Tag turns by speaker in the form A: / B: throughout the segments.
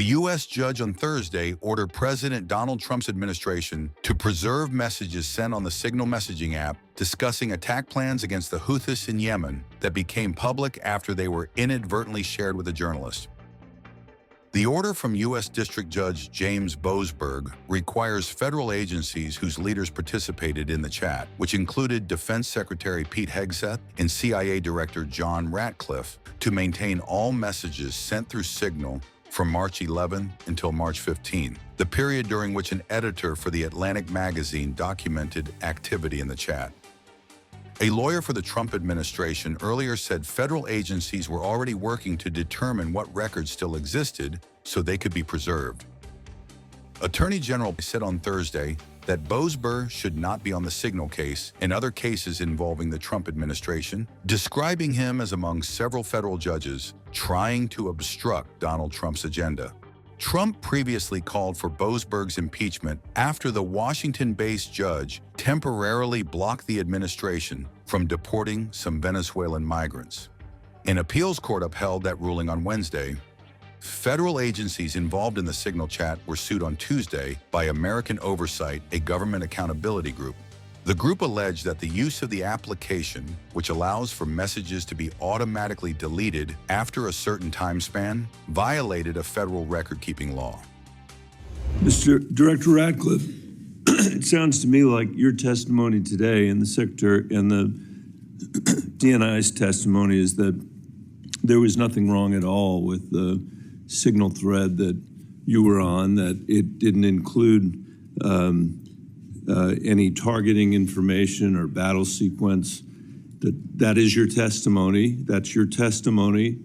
A: A U.S. judge on Thursday ordered President Donald Trump's administration to preserve messages sent on the Signal messaging app discussing attack plans against the Houthis in Yemen that became public after they were inadvertently shared with a journalist. The order from U.S. District Judge James Boasberg requires federal agencies whose leaders participated in the chat, which included Defense Secretary Pete Hegseth and CIA Director John Ratcliffe, to maintain all messages sent through Signal from March 11 until March 15, the period during which an editor for the Atlantic magazine documented activity in the chat. A lawyer for the Trump administration earlier said federal agencies were already working to determine what records still existed so they could be preserved. Attorney General said on Thursday that Boasberg should not be on the Signal case and other cases involving the Trump administration, describing him as among several federal judges trying to obstruct Donald Trump's agenda. Trump previously called for Boasberg's impeachment after the Washington-based judge temporarily blocked the administration from deporting some Venezuelan migrants. An appeals court upheld that ruling on Wednesday. Federal agencies involved in the Signal chat were sued on Tuesday by American Oversight, a government accountability group. The group alleged that the use of the application, which allows for messages to be automatically deleted after a certain time span, violated a federal record-keeping law.
B: Mr. Director Ratcliffe, it sounds to me like your testimony today and the Secretary and the DNI's testimony is that there was nothing wrong at all with the Signal thread that you were on, that it didn't include any targeting information or battle sequence. That is your testimony. That's your testimony.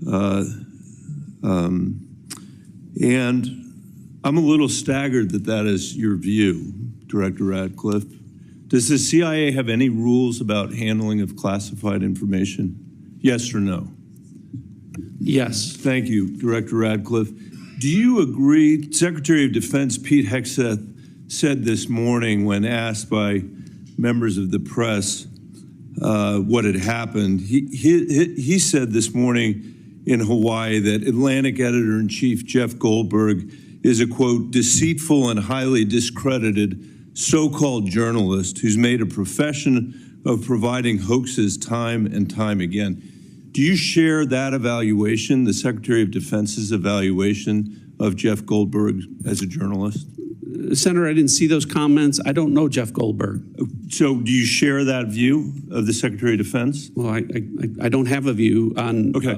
B: And I'm a little staggered that that is your view, Director Ratcliffe. Does the CIA have any rules about handling of classified information? Yes or no?
C: Yes.
B: Thank you, Director Ratcliffe. Do you agree, Secretary of Defense Pete Hegseth said this morning when asked by members of the press what had happened, he said this morning in Hawaii that Atlantic Editor-in-Chief Jeff Goldberg is a, quote, deceitful and highly discredited so-called journalist who's made a profession of providing hoaxes time and time again. Do you share that evaluation, the Secretary of Defense's evaluation of Jeff Goldberg as a journalist?
C: Senator, I didn't see those comments. I don't know Jeff Goldberg.
B: So do you share that view of the Secretary of Defense?
C: Well, I don't have a view on.
B: Okay.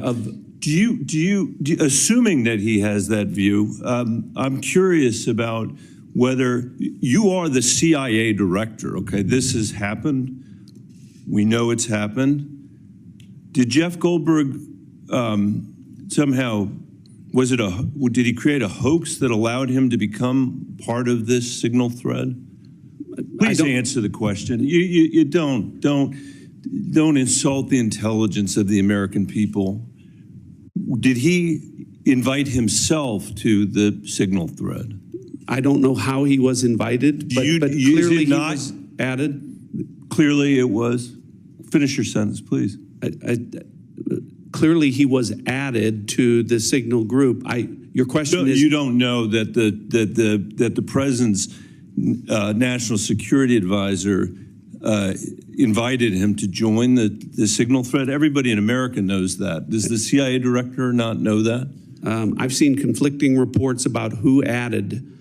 B: Do you, assuming that he has that view, I'm curious about whether you are the CIA director. Okay, this has happened. We know it's happened. Did Jeff Goldberg somehow, did he create a hoax that allowed him to become part of this Signal thread? Please answer the question. You don't insult the intelligence of the American people. Did he invite himself to the Signal thread?
C: I don't know how he was invited, but clearly he was added.
B: Clearly it was. Finish your sentence, please.
C: Clearly he was added to the Signal group. Your question is,
B: you don't know that the president's national security advisor invited him to join the Signal thread? Everybody in America knows that. Does the CIA director not know that?
C: I've seen conflicting reports about who added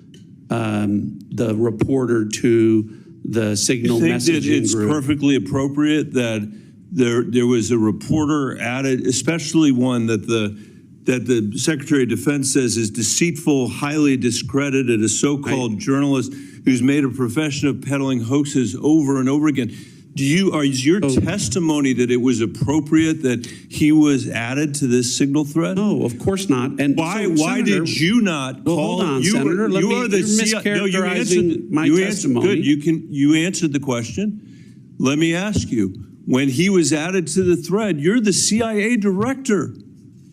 C: the reporter to the Signal messaging group.
B: You think that it's perfectly appropriate that there was a reporter added, especially one that the Secretary of Defense says is deceitful, highly discredited, a so-called journalist who's made a profession of peddling hoaxes over and over again. Is your testimony that it was appropriate that he was added to this Signal thread?
C: No, of course not. And
B: why did you not call?
C: Hold on, Senator. You're mischaracterizing my testimony.
B: Good. You answered the question. Let me ask you. When he was added to the thread, you're the CIA director.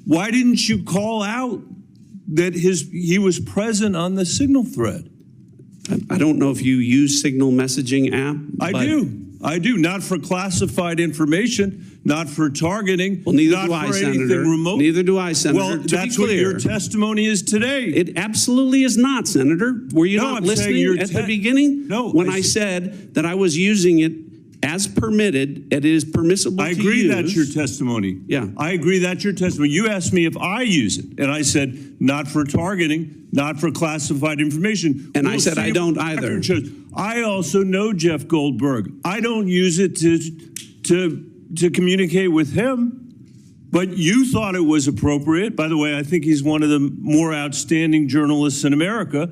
B: Why didn't you call out that he was present on the Signal thread?
C: I don't know if you use Signal messaging app.
B: I do. I do. Not for classified information, not for targeting,
C: Well, neither
B: not
C: do I,
B: for anything
C: Senator.
B: remote.
C: Neither do I, Senator.
B: Well,
C: To be
B: that's what
C: clear,
B: your testimony is today.
C: it absolutely is not, Senator. Were you
B: No,
C: not
B: I'm saying
C: listening
B: your
C: at the beginning?
B: No,
C: When
B: I
C: I said that I was using it as permitted, it is permissible
B: I
C: to
B: agree
C: use.
B: that's your testimony.
C: Yeah.
B: I agree that's your testimony. You asked me if I use it, and I said not for targeting, not for classified information.
C: And I
B: We'll
C: said
B: see
C: I
B: if
C: don't
B: the
C: either.
B: record shows. I also know Jeff Goldberg. I don't use it to communicate with him. But you thought it was appropriate. By the way, I think he's one of the more outstanding journalists in America.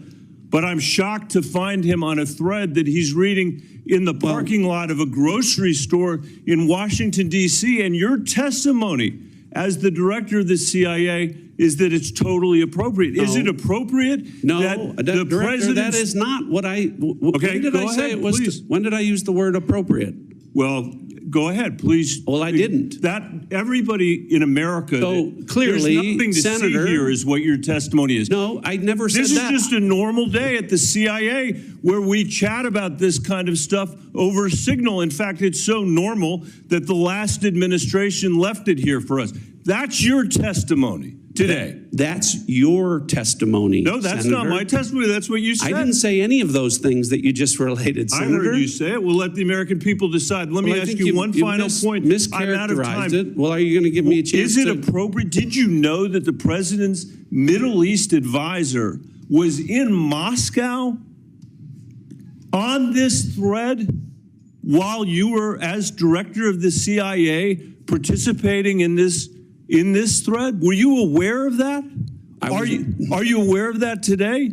B: But I'm shocked to find him on a thread that he's reading in the parking lot of a grocery store in Washington, D.C. And your testimony as the director of the CIA is that it's totally appropriate.
C: No.
B: Is it appropriate
C: No,
B: that the
C: Director,
B: president?
C: that is not what I.
B: Okay,
C: when did
B: go
C: I say
B: ahead,
C: it was?
B: please.
C: When did I use the word appropriate?
B: Well, go ahead, please.
C: Well, I didn't.
B: That everybody in America.
C: So clearly,
B: there's nothing to
C: Senator,
B: see here is what your testimony is.
C: No, I never said
B: This
C: that.
B: is just a normal day at the CIA where we chat about this kind of stuff over Signal. In fact, it's so normal that the last administration left it here for us. That's your testimony today.
C: That's your testimony.
B: No, that's
C: Senator.
B: not my testimony. That's what you said.
C: I didn't say any of those things that you just related,
B: I
C: Senator.
B: heard you say it. We'll let the American people decide. Let me
C: Well, I
B: ask
C: think
B: you one final point. I'm out of
C: Mischaracterized
B: time.
C: it. Well, are you going to give me a chance
B: Is it
C: to?
B: appropriate? Did you know that the president's Middle East advisor was in Moscow on this thread while you were, as director of the CIA, participating in this thread? Were you aware of that? Are you aware of that today?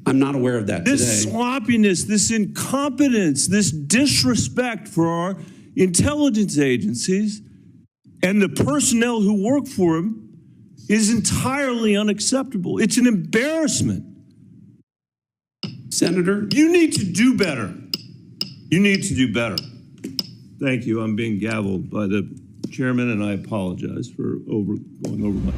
C: I'm not aware of that
B: This
C: today.
B: sloppiness, this incompetence, this disrespect for our intelligence agencies and the personnel who work for them is entirely unacceptable. It's an embarrassment.
C: Senator,
B: You need to do better. You need to do better. Thank you. I'm being gavelled by the chairman, and I apologize for going over my...